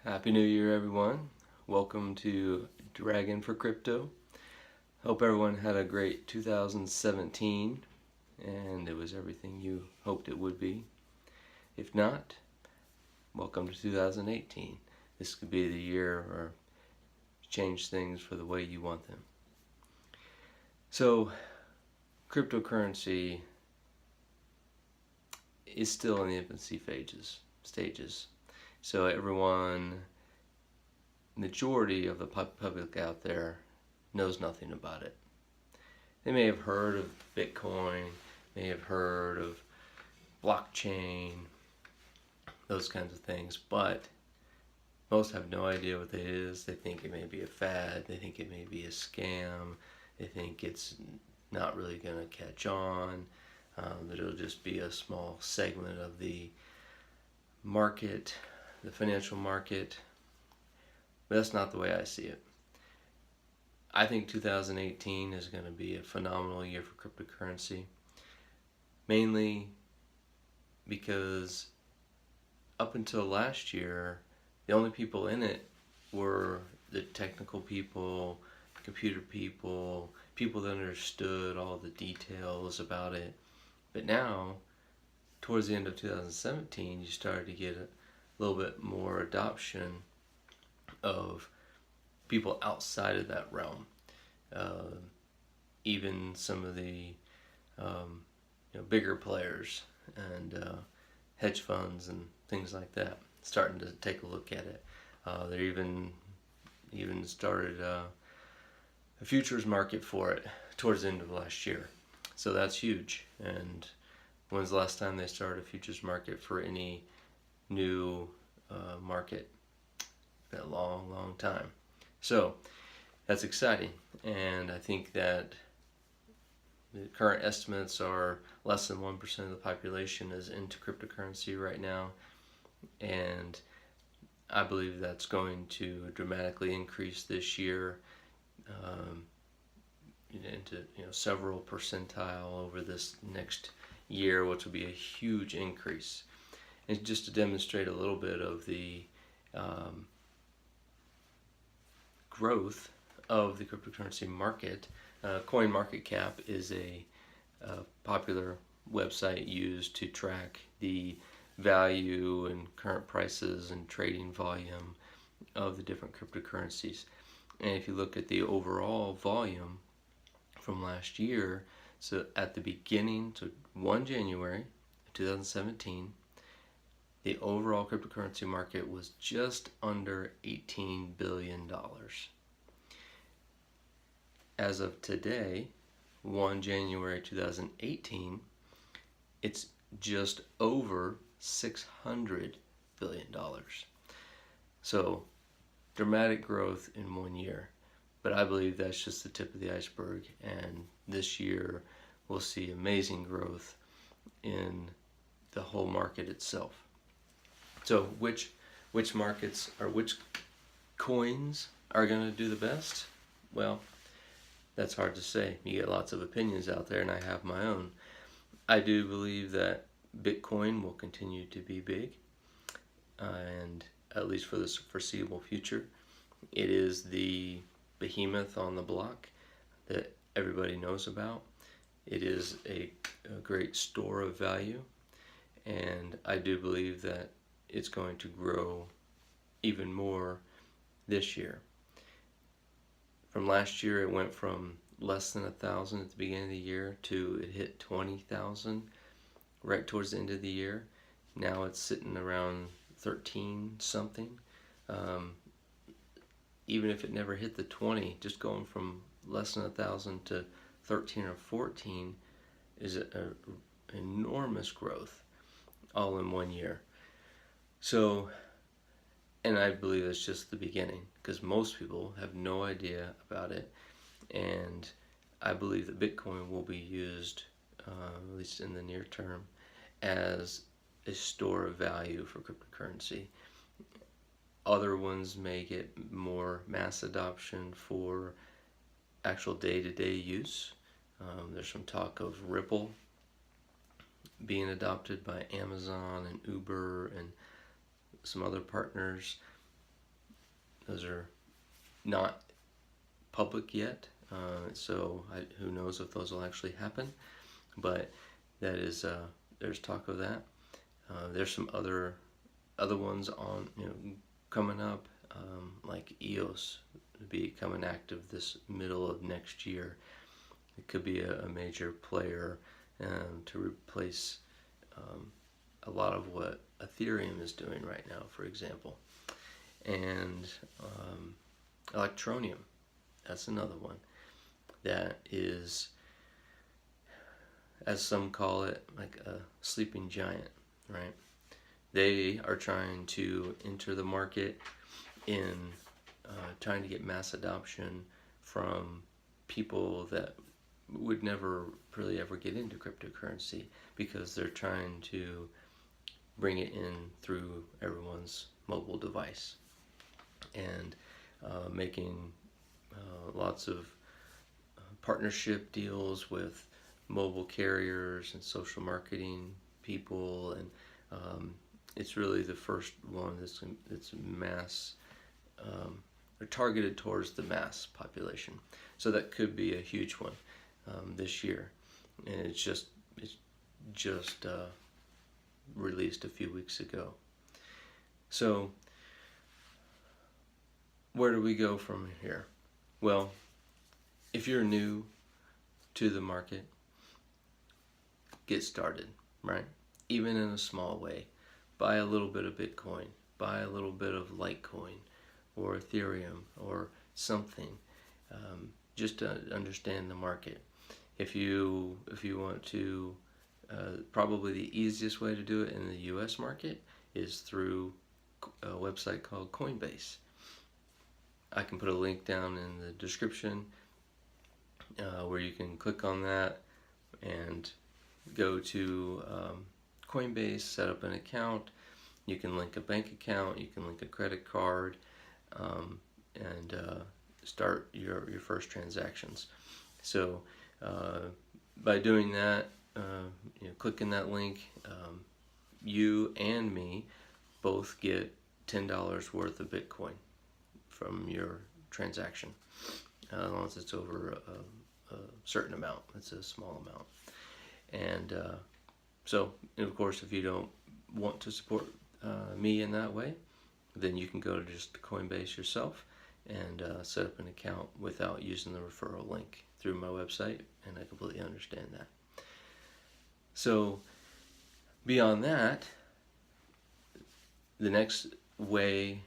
Happy New Year, everyone. Welcome to Dragon for Crypto. Hope everyone had a great 2017 and it was everything you hoped it would be. If not, welcome to 2018. This could be the year or change things for the way you want them. So, cryptocurrency is still in the infancy stages. So majority of the public out there knows nothing about it. They may have heard of Bitcoin, may have heard of blockchain, those kinds of things, but most have no idea what it is. They think it may be a fad, they think it may be a scam, they think it's not really going to catch on, that it'll just be a small segment of the market, the financial market. But that's not the way I see it. I think 2018 is going to be a phenomenal year for cryptocurrency, mainly because up until last year, the only people in it were the technical people, computer people, people that understood all the details about it. But now, towards the end of 2017, you started to get a little bit more adoption of people outside of that realm. Even some of the bigger players and hedge funds and things like that starting to take a look at it. They even started a futures market for it towards the end of last year. So that's huge. And when's the last time they started a futures market for any new market? Been a long time. So that's exciting, and I think that the current estimates are less than 1% of the population is into cryptocurrency right now, and I believe that's going to dramatically increase this year into several percentile over this next year, which will be a huge increase. And just to demonstrate a little bit of the growth of the cryptocurrency market, CoinMarketCap is a popular website used to track the value and current prices and trading volume of the different cryptocurrencies. And if you look at the overall volume from last year, so at the beginning, so 1 January 2017, the overall cryptocurrency market was just under $18 billion. As of today, 1 January 2018, it's just over $600 billion. So, dramatic growth in 1 year. But I believe that's just the tip of the iceberg, and this year we'll see amazing growth in the whole market itself. So which markets or which coins are going to do the best? Well, that's hard to say. You get lots of opinions out there, and I have my own. I do believe that Bitcoin will continue to be big, and at least for the foreseeable future. It is the behemoth on the block that everybody knows about. It is a great store of value, and I do believe that it's going to grow even more this year. From last year, it went from less than 1,000 at the beginning of the year to it hit 20,000 right towards the end of the year. Now it's sitting around 13 something. Even if it never hit the 20, just going from less than 1,000 to 13 or 14 is an enormous growth all in 1 year. So, and I believe it's just the beginning, because most people have no idea about it, and I believe that Bitcoin will be used, at least in the near term, as a store of value for cryptocurrency. Other ones may get more mass adoption for actual day-to-day use. There's some talk of Ripple being adopted by Amazon and Uber and some other partners. Those are not public yet, so who knows if those will actually happen. But that is there's talk of that. There's some other ones on coming up, like EOS will be coming active this middle of next year. It could be a major player to replace a lot of what Ethereum is doing right now, for example. And Electroneum, that's another one that is, as some call it, like a sleeping giant, right? They are trying to enter the market in trying to get mass adoption from people that would never really ever get into cryptocurrency, because they're trying to bring it in through everyone's mobile device, and making lots of partnership deals with mobile carriers and social marketing people, and it's really the first one that's mass, or targeted towards the mass population. So that could be a huge one this year, and it's just released a few weeks ago. So where do we go from here? Well, if you're new to the market, get started, right? Even in a small way. Buy a little bit of Bitcoin, buy a little bit of Litecoin or Ethereum or something, just to understand the market. If you want to, probably the easiest way to do it in the US market is through a website called Coinbase. I can put a link down in the description where you can click on that and go to Coinbase, set up an account. You can link a bank account, you can link a credit card, and start your first transactions. So by doing that, clicking that link, you and me both get $10 worth of Bitcoin from your transaction, as long as it's over a certain amount. It's a small amount. And so, of course, if you don't want to support me in that way, then you can go to just Coinbase yourself and set up an account without using the referral link through my website, and I completely understand that. So beyond that, the next way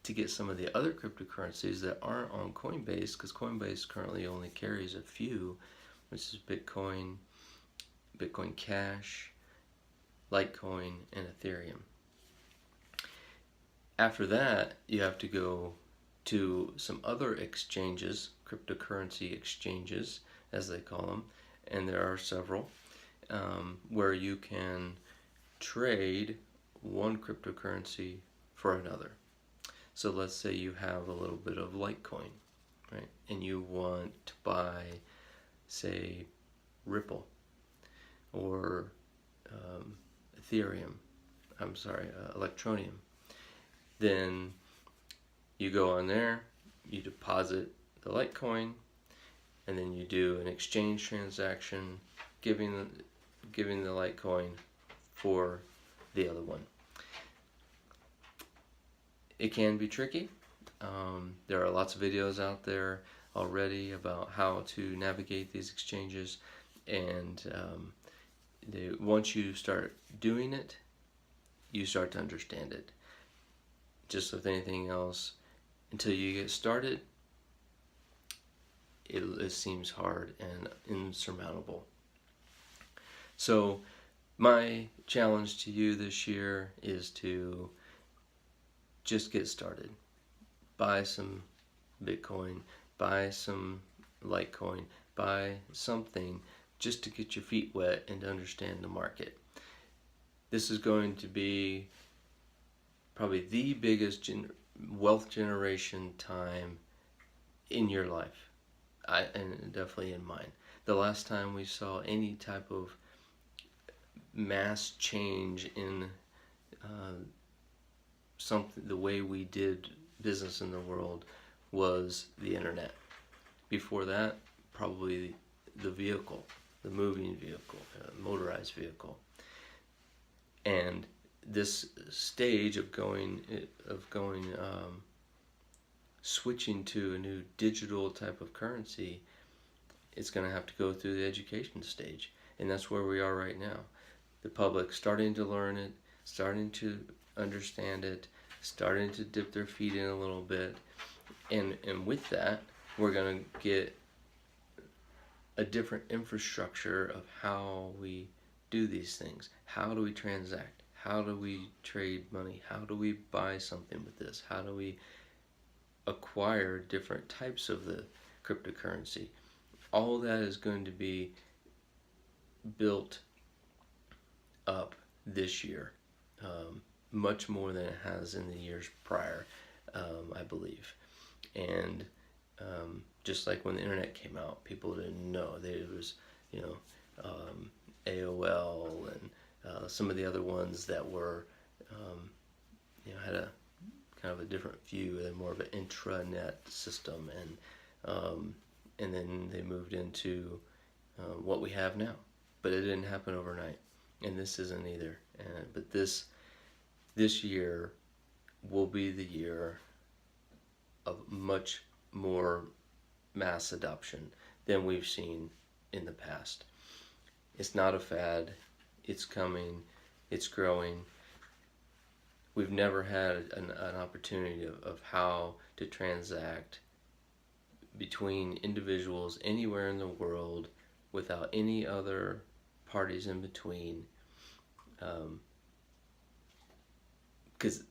to get some of the other cryptocurrencies that aren't on Coinbase, because Coinbase currently only carries a few, which is Bitcoin, Bitcoin Cash, Litecoin, and Ethereum. After that, you have to go to some other exchanges, cryptocurrency exchanges, as they call them, and there are several, where you can trade one cryptocurrency for another. So let's say you have a little bit of Litecoin, right? And you want to buy, say, Ripple or Electroneum. Then you go on there, you deposit the Litecoin, and then you do an exchange transaction, giving the Litecoin for the other one. It can be tricky. There are lots of videos out there already about how to navigate these exchanges, and once you start doing it, you start to understand it. Just with anything else, until you get started, it seems hard and insurmountable. So my challenge to you this year is to just get started. Buy some Bitcoin, buy some Litecoin, buy something just to get your feet wet and to understand the market. This is going to be probably the biggest wealth generation time in your life, and definitely in mine. The last time we saw any type of mass change in something, the way we did business in the world was the internet. Before that, probably the vehicle, the moving vehicle, motorized vehicle. And this stage of switching to a new digital type of currency, it's going to have to go through the education stage. And that's where we are right now. The public starting to learn it, starting to understand it, starting to dip their feet in a little bit. And with that, we're going to get a different infrastructure of how we do these things. How do we transact? How do we trade money? How do we buy something with this? How do we acquire different types of the cryptocurrency? All that is going to be built up this year, much more than it has in the years prior, I believe. And just like when the internet came out, people didn't know. There was, AOL and some of the other ones that were, had a kind of a different view and more of an intranet system, and then they moved into what we have now. But it didn't happen overnight, and this isn't either. But this year will be the year of much more mass adoption than we've seen in the past. It's not a fad. It's coming. It's growing. We've never had an opportunity of how to transact between individuals anywhere in the world without any other parties in between. Because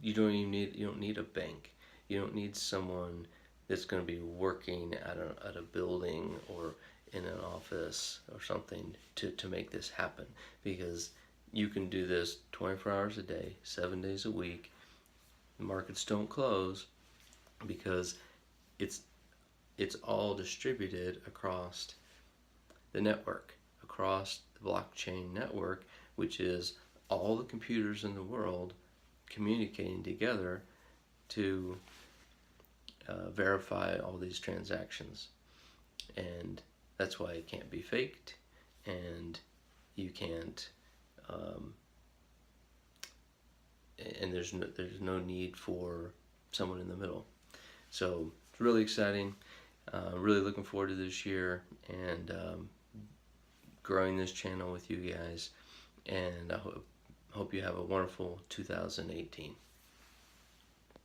you don't need a bank. You don't need someone that's going to be working at a building or in an office or something to make this happen, because you can do this 24 hours a day, 7 days a week. The markets don't close because it's all distributed across the network, across the blockchain network, which is all the computers in the world communicating together to verify all these transactions. And that's why it can't be faked, and you can't and there's no need for someone in the middle. So it's really exciting. Really looking forward to this year and growing this channel with you guys. And I hope you have a wonderful 2018.